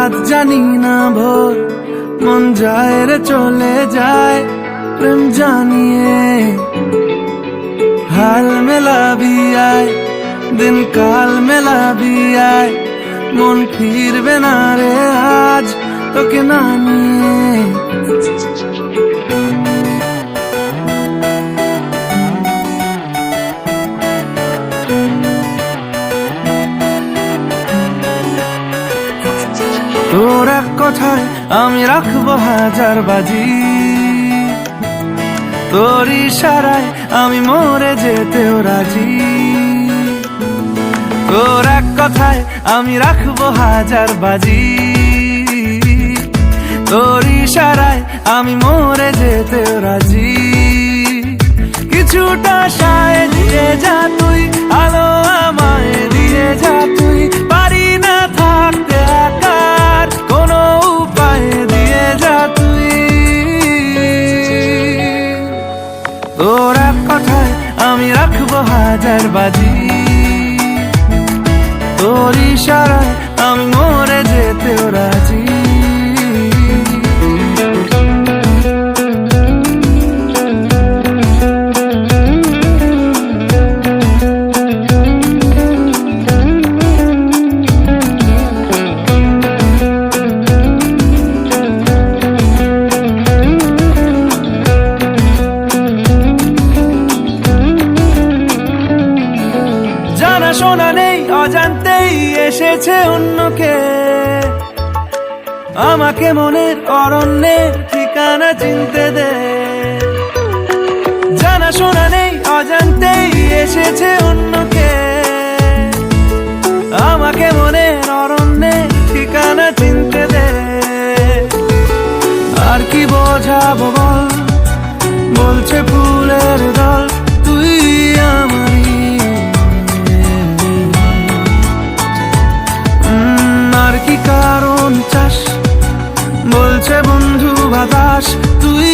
রাত জানি না ভোর, মন যায় রে চলে যায় প্রেম জানিয়ে। হাল মেলাবি আয়, দিন কাল মেলাবি আয়, মন ফিরবে না রে আজ তোকে না নিয়ে। তোর এক কথায় আমি রাখবো হাজার বাজি, তোর ইশারায় আমি মরে যেতেও রাজি। তোর এক কথায় আমি রাখবো হাজার বাজি, তোর ইশারায় আমি মরে যেতেও রাজি। কিছুটা সায় দিয়ে যা তুই, আলো আমায় দিয়ে যা তুই, পারি না থাকতে একার কোনো উপায় দিয়ে যা তুই। তোর এক কথায় আমি রাখবো হাজার বাজি, তোর ইশারায় আমি মরে যেতেও রাজি। জানা শোনা নেই অজান্তেই এসেছে অন্যকে, আমাকে মনের অরণ্যের ঠিকানা চিনতে দে। জানা শোনা নেই অজান্তেই এসেছে অন্যকে, আমাকে মনের অরণ্যের ঠিকানা চিনতে দে। আর কি বোঝাবো বল, বলছে ফুলের দল তুই আমারই। আর কি কারণ চাস, বলছে বন্ধু বাতাস তুই